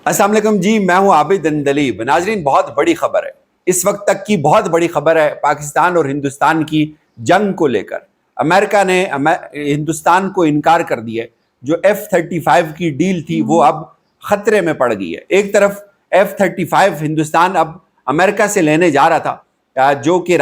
السلام علیکم جی، میں ہوں عابد اندلیب۔ ناظرین، بہت بڑی خبر ہے، اس وقت تک کی بہت بڑی خبر ہے پاکستان اور ہندوستان کی جنگ کو لے کر۔ امریکہ نے ہندوستان کو انکار کر دیا ہے۔ جو F-35 کی ڈیل تھی وہ اب خطرے میں پڑ گئی ہے۔ ایک طرف F-35 ہندوستان اب امریکہ سے لینے جا رہا تھا، جو کہ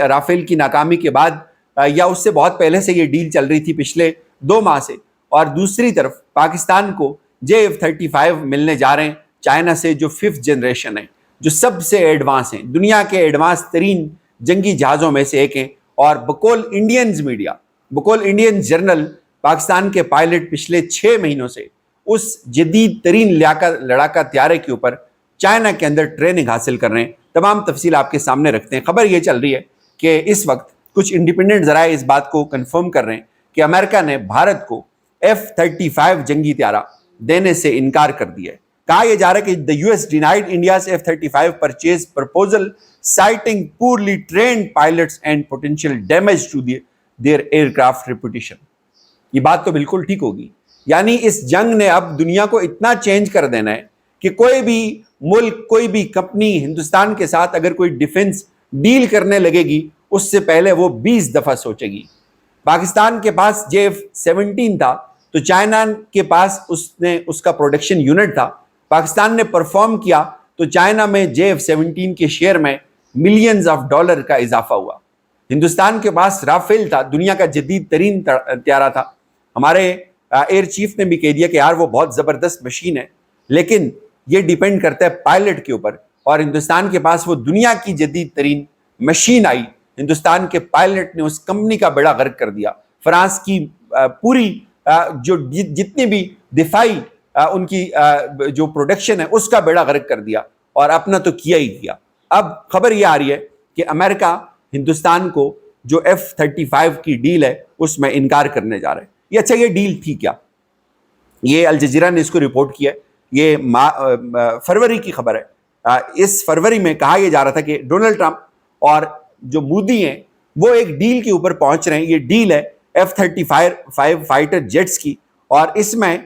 رافیل کی ناکامی کے بعد یا اس سے بہت پہلے سے یہ ڈیل چل رہی تھی، پچھلے 2 ماہ سے۔ اور دوسری طرف پاکستان کو F-35 ملنے جا رہے ہیں چائنا سے، جو 5th جنریشن ہے، جو سب سے ایڈوانس ہیں، دنیا کے ایڈوانس ترین جنگی جہازوں میں سے ایک ہیں۔ اور بقول انڈینز میڈیا، بقول انڈین جرنل، پاکستان کے پائلٹ پچھلے 6 مہینوں سے اس جدید ترین لڑاکا طیارے کے اوپر چائنا کے اندر ٹریننگ حاصل کر رہے ہیں۔ تمام تفصیل آپ کے سامنے رکھتے ہیں۔ خبر یہ چل رہی ہے کہ اس وقت کچھ انڈیپینڈنٹ ذرائع اس بات کو کنفرم کر رہے ہیں کہ امریکہ نے بھارت کو F-35 جنگی طیارہ دینے سے انکار کر دیا ہے۔ کہا یہ جا رہا ہے کہ the US denied India's F-35 purchase proposal citing poorly trained pilots and potential damage to their aircraft reputation۔ یہ بات تو بالکل ٹھیک ہوگی، یعنی اس جنگ نے اب دنیا کو اتنا چینج کر دینا ہے کہ کوئی بھی ملک، کوئی بھی کمپنی ہندوستان کے ساتھ اگر کوئی ڈیفنس ڈیل کرنے لگے گی، اس سے پہلے وہ 20 دفعہ سوچے گی۔ پاکستان کے پاس F-17 تھا تو چائنا کے پاس اس کا پروڈکشن یونٹ تھا۔ پاکستان نے پرفارم کیا تو چائنا میں F-17 کے شیئر میں ملینز آف ڈالر کا اضافہ ہوا۔ ہندوستان کے پاس رافیل تھا، دنیا کا جدید ترین طیارہ تھا۔ ہمارے ایئر چیف نے بھی کہہ دیا کہ یار وہ بہت زبردست مشین ہے، لیکن یہ ڈیپینڈ کرتا ہے پائلٹ کے اوپر، اور ہندوستان کے پاس وہ دنیا کی جدید ترین مشین آئی، ہندوستان کے پائلٹ نے اس کمپنی کا بیڑا غرق کر دیا۔ فرانس کی پوری جو جتنی بھی دفاعی ان کی جو پروڈکشن ہے اس کا بیڑا غرق کر دیا، اور اپنا تو کیا ہی کیا۔ اب خبر یہ آ رہی ہے کہ امریکہ ہندوستان کو جو F-35 کی ڈیل ہے اس میں انکار کرنے جا رہے ہیں۔ اچھا، یہ ڈیل تھی کیا؟ یہ الجزیرہ نے اس کو رپورٹ کیا ہے، یہ فروری کی خبر ہے۔ اس فروری میں کہا یہ جا رہا تھا کہ ڈونلڈ ٹرمپ اور جو مودی ہیں وہ ایک ڈیل کے اوپر پہنچ رہے ہیں۔ یہ ڈیل ہے F-35 فائٹر جیٹس کی، اور اس میں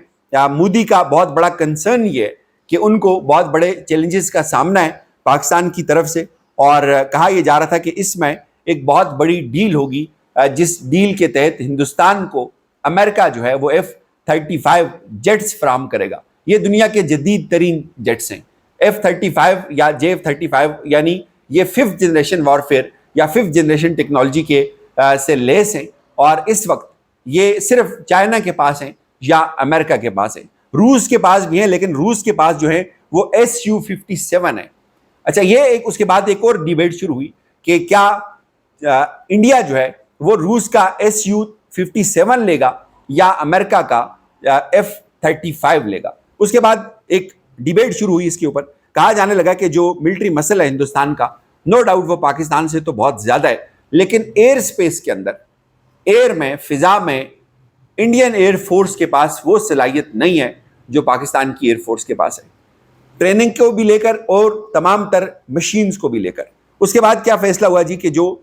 مودی کا بہت بڑا کنسرن یہ ہے کہ ان کو بہت بڑے چیلنجز کا سامنا ہے پاکستان کی طرف سے، اور کہا یہ جا رہا تھا کہ اس میں ایک بہت بڑی ڈیل ہوگی، جس ڈیل کے تحت ہندوستان کو امریکہ جو ہے وہ F-35 جیٹس فراہم کرے گا۔ یہ دنیا کے جدید ترین جیٹس ہیں۔ F-35 یا F-35 یعنی یہ 5th جنریشن وارفیئر یا 5th جنریشن ٹیکنالوجی کے سے لیس ہیں، اور اس وقت یہ صرف چائنا کے پاس ہیں یا امریکہ کے پاس ہیں۔ روس کے پاس بھی ہیں، لیکن روس کے پاس جو ہے وہ Su-57 ہے۔ اچھا، یہ اس کے بعد ایک اور ڈیبیٹ شروع ہوئی کہ کیا انڈیا جو ہے وہ روس کا Su-57 لے گا یا امریکہ کا F-35 لے گا۔ اس کے بعد ایک ڈیبیٹ شروع ہوئی اس کے اوپر۔ کہا جانے لگا کہ جو ملٹری مسل ہے ہندوستان کا، نو ڈاؤٹ وہ پاکستان سے تو بہت زیادہ ہے، لیکن ایئر سپیس کے اندر، ایئر میں، فضا میں انڈین ایئر فورس کے پاس وہ صلاحیت نہیں ہے جو پاکستان کی ایئر فورس کے پاس ہے، ٹریننگ کو بھی لے کر اور تمام تر مشینز کو بھی لے کر۔ اس کے بعد کیا فیصلہ ہوا جی کہ جو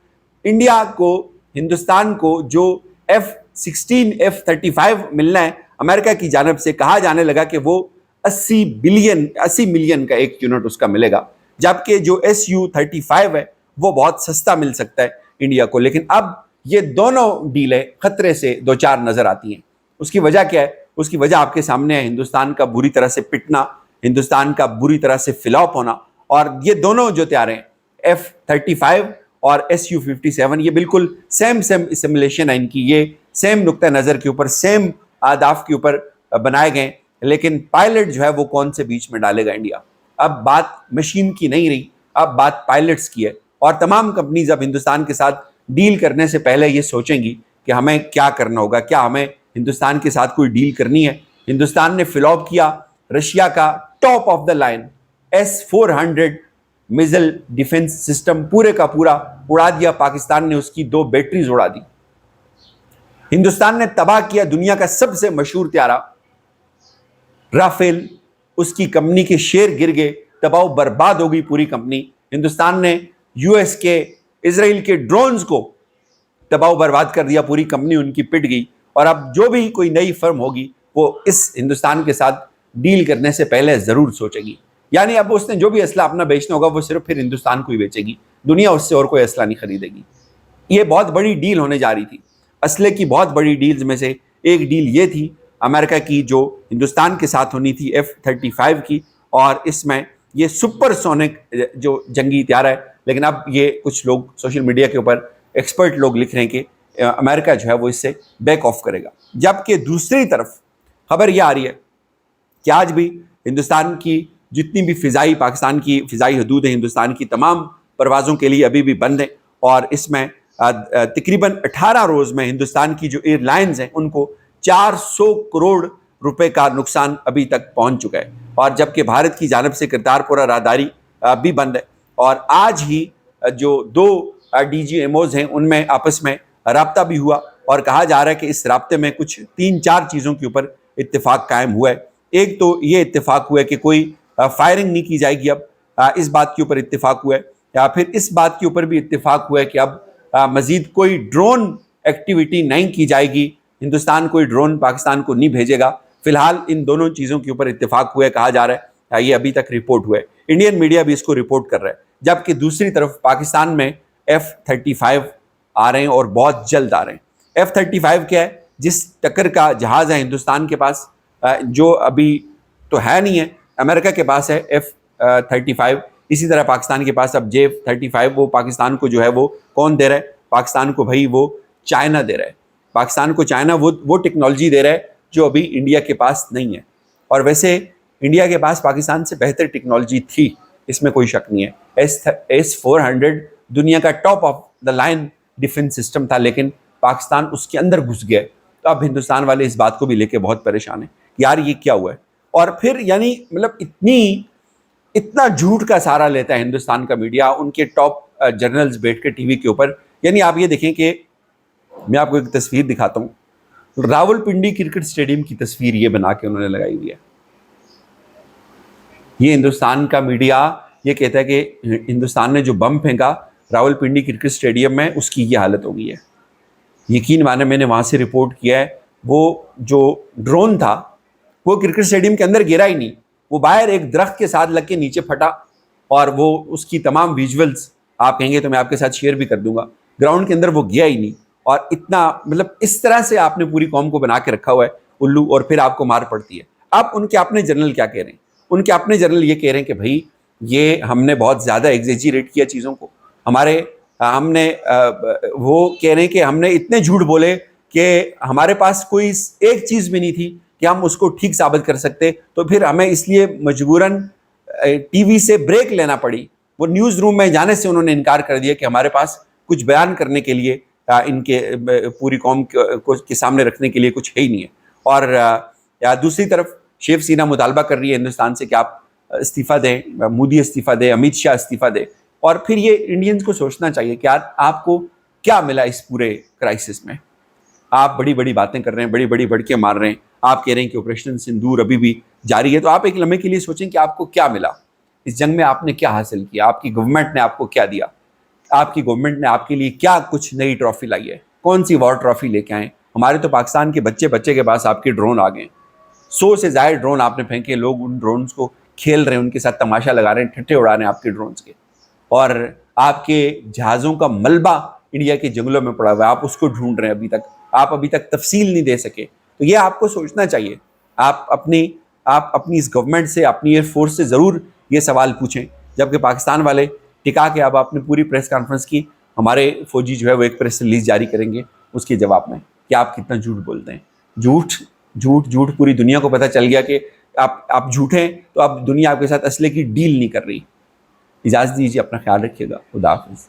انڈیا کو، ہندوستان کو جو F-16 F-35 ملنا ہے امریکہ کی جانب سے، کہا جانے لگا کہ وہ 80 ملین کا ایک یونٹ اس کا ملے گا، جبکہ جو Su-35 ہے وہ بہت سستا مل سکتا ہے انڈیا کو۔ لیکن اب یہ دونوں ڈیلیں خطرے سے دو چار نظر آتی ہیں۔ اس کی وجہ کیا ہے؟ اس کی وجہ آپ کے سامنے ہے، ہندوستان کا بری طرح سے پٹنا، ہندوستان کا بری طرح سے فلاپ ہونا، اور یہ دونوں جو طیارے ہیں F-35 اور Su-57 یہ بالکل سیم اسیمولیشن ہے ان کی، یہ سیم نقطہ نظر کے اوپر، سیم اہداف کے اوپر بنائے گئے، لیکن پائلٹ جو ہے وہ کون سے بیچ میں ڈالے گا انڈیا؟ اب بات مشین کی نہیں رہی، اب بات پائلٹس کی ہے، اور تمام کمپنیز اب ہندوستان کے ساتھ ڈیل کرنے سے پہلے یہ سوچیں گی کہ ہمیں کیا کرنا ہوگا، کیا ہمیں ہندوستان کے ساتھ کوئی ڈیل کرنی ہے۔ ہندوستان نے فلاپ کیا رشیا کا top of the line S-400 missile defence system, پورے کا پورا اڑا دیا پاکستان نے، اس کی 2 بیٹریز اڑا دی۔ ہندوستان نے تباہ کیا دنیا کا سب سے مشہور طیارہ رافیل، اس کی کمپنی کے شیئر گر گئے، تباہ و برباد ہو گئی پوری کمپنی۔ ہندوستان نے US کے، اسرائیل کے ڈرونز کو تباہ و برباد کر دیا، پوری کمپنی ان کی پٹ گئی، اور اب جو بھی کوئی نئی فرم ہوگی وہ اس ہندوستان کے ساتھ ڈیل کرنے سے پہلے ضرور سوچے گی. یعنی اب اس نے جو بھی اسلحہ اپنا بیچنا ہوگا وہ صرف پھر ہندوستان کو ہی بیچے گی, دنیا اس سے اور کوئی اسلحہ نہیں خریدے گی. یہ بہت بڑی ڈیل ہونے جا رہی تھی. اسلحے کی بہت بڑی ڈیلز میں سے ایک ڈیل یہ تھی امریکہ کی جو ہندوستان کے ساتھ ہونی تھی F-35 کی, اور اس میں یہ سپر سونک جو جنگی ہتھیار ہے. لیکن اب یہ کچھ لوگ سوشل میڈیا کے اوپر ایکسپرٹ لوگ لکھ رہے ہیں کہ امریکہ جو ہے وہ اس سے بیک آف کرے گا. جبکہ دوسری طرف خبر یہ آ رہی ہے کہ آج بھی ہندوستان کی جتنی بھی فضائی پاکستان کی فضائی حدود ہیں ہندوستان کی تمام پروازوں کے لیے ابھی بھی بند ہیں, اور اس میں تقریباً 18 روز میں ہندوستان کی جو ایئر لائنز ہیں ان کو 400 کروڑ روپے کا نقصان ابھی تک پہنچ چکا ہے. اور جبکہ بھارت کی جانب سے کرتارپورہ راہداری بھی بند ہے. اور آج ہی جو 2 DGMOs ہیں ان میں آپس میں رابطہ بھی ہوا, اور کہا جا رہا ہے کہ اس رابطے میں کچھ 3-4 چیزوں کے اوپر اتفاق قائم ہوا ہے. ایک تو یہ اتفاق ہوا ہے کہ کوئی فائرنگ نہیں کی جائے گی, اب اس بات کے اوپر اتفاق ہوا ہے. یا پھر اس بات کے اوپر بھی اتفاق ہوا ہے کہ اب مزید کوئی ڈرون ایکٹیویٹی نہیں کی جائے گی, ہندوستان کوئی ڈرون پاکستان کو نہیں بھیجے گا. فی الحال ان دونوں چیزوں کے اوپر اتفاق ہوا ہے کہا جا رہا ہے. یہ ابھی تک رپورٹ ہوا ہے, انڈین میڈیا بھی اس کو رپورٹ کر رہا ہے. جبکہ دوسری طرف پاکستان میں F-35 آ رہے ہیں اور بہت جلد آ رہے ہیں. F-35 کیا ہے؟ جس ٹکر کا جہاز ہے ہندوستان کے پاس, جو ابھی تو ہے نہیں ہے, امریکہ کے پاس ہے F-35. اسی طرح پاکستان کے پاس اب J-35, وہ پاکستان کو جو ہے وہ کون دے رہا ہے؟ پاکستان کو بھائی وہ چائنا دے رہا ہے. پاکستان کو چائنا وہ ٹیکنالوجی دے رہا ہے جو ابھی انڈیا کے پاس نہیں ہے. اور ویسے انڈیا کے پاس پاکستان سے بہتر ٹیکنالوجی تھی, اس میں کوئی شک نہیں ہے. S-400 دنیا کا top of the line defence system تھا, لیکن پاکستان اس کے اندر گھس گیا. تو اب ہندوستان والے اس بات کو بھی لے کے بہت پریشان ہیں کہ یار یہ کیا ہوا ہے. اور پھر یعنی مطلب اتنا جھوٹ کا سہارا لیتا ہے ہندوستان کا میڈیا, ان کے ٹاپ جرنلز بیٹھ کے ٹی وی کے اوپر. یعنی آپ یہ دیکھیں کہ میں آپ کو ایک تصویر دکھاتا ہوں, راولپنڈی کرکٹ اسٹیڈیم کی تصویر یہ بنا کے انہوں نے لگائی ہوئی ہے. یہ ہندوستان کا میڈیا یہ کہتا ہے کہ ہندوستان نے جو بم پھینکا راولپنڈی کرکٹ اسٹیڈیم میں اس کی یہ حالت ہو گئی ہے. یقین مانے میں نے وہاں سے رپورٹ کیا ہے, وہ جو ڈرون تھا وہ کرکٹ اسٹیڈیم کے اندر گرا ہی نہیں, وہ باہر ایک درخت کے ساتھ لگ کے نیچے پھٹا, اور وہ اس کی تمام ویژولز آپ کہیں گے تو میں آپ کے ساتھ شیئر بھی کر دوں گا. گراؤنڈ کے اندر وہ گیا ہی نہیں, اور اتنا مطلب اس طرح سے آپ نے پوری قوم کو بنا کے رکھا ہوا ہے الو, اور پھر آپ کو مار پڑتی ہے. اب ان کے اپنے جنرل کیا کہہ رہے ہیں؟ ان کے اپنے جنرل یہ کہہ رہے ہیں کہ بھائی یہ ہم نے بہت زیادہ ایگزیجریٹ کیا چیزوں کو. ہم نے وہ کہہ رہے ہیں کہ ہم نے اتنے جھوٹ بولے کہ ہمارے پاس کوئی ایک چیز بھی نہیں تھی کہ ہم اس کو ٹھیک ثابت کر سکتے, تو پھر ہمیں اس لیے مجبوراً ٹی وی سے بریک لینا پڑی. وہ نیوز روم میں جانے سے انہوں نے انکار کر دیا کہ ہمارے پاس کچھ بیان کرنے کے لیے ان کے پوری قوم کے سامنے رکھنے کے لیے کچھ ہے ہی نہیں ہے. اور دوسری طرف شیو سینا مطالبہ کر رہی ہے ہندوستان سے کہ آپ استعفیٰ دیں, مودی استعفیٰ دیں, امت شاہ استعفیٰ دیں. اور پھر یہ انڈینز کو سوچنا چاہیے کہ آپ کو کیا ملا اس پورے کرائسس میں. آپ بڑی بڑی باتیں کر رہے ہیں, بڑی بڑی بڑکے مار رہے ہیں, آپ کہہ رہے ہیں کہ آپریشن سندور ابھی بھی جاری ہے. تو آپ ایک لمحے کے لیے سوچیں کہ آپ کو کیا ملا اس جنگ میں, آپ نے کیا حاصل کیا, آپ کی گورنمنٹ نے آپ کو کیا دیا, آپ کی گورنمنٹ نے آپ کے لیے کیا کچھ نئی ٹرافی لائی ہے, کون سی وار ٹرافی لے کے آئیں. ہمارے تو پاکستان کے بچے کے پاس آپ کے ڈرون آ گئے, 100 سے زائد ڈرون آپ نے پھینکے, لوگ ان ڈرونز کو کھیل رہے ہیں, ان کے ساتھ تماشا لگا رہے ہیں, ٹھٹے اڑا رہے ہیں آپ کے ڈرونز کے. اور آپ کے جہازوں کا ملبہ انڈیا کے جنگلوں میں پڑا ہوا ہے, آپ اس کو ڈھونڈ رہے ہیں, آپ ابھی تک تفصیل نہیں دے سکے. تو یہ آپ کو سوچنا چاہیے. آپ اپنی اس گورنمنٹ سے, اپنی ایئر فورس سے ضرور یہ سوال پوچھیں. جبکہ پاکستان والے ٹکا کے اب آپ نے پوری پریس کانفرنس کی, ہمارے فوجی جو ہے وہ ایک پریس ریلیز جاری کریں گے اس کے جواب میں کہ آپ کتنا جھوٹ بولتے ہیں. جھوٹ پوری دنیا کو پتہ چل گیا کہ آپ جھوٹے ہیں, تو اب دنیا آپ کے ساتھ اسلحے کی ڈیل نہیں کر رہی. اجازت دیجیے, اپنا خیال رکھیے گا. خدا حافظ.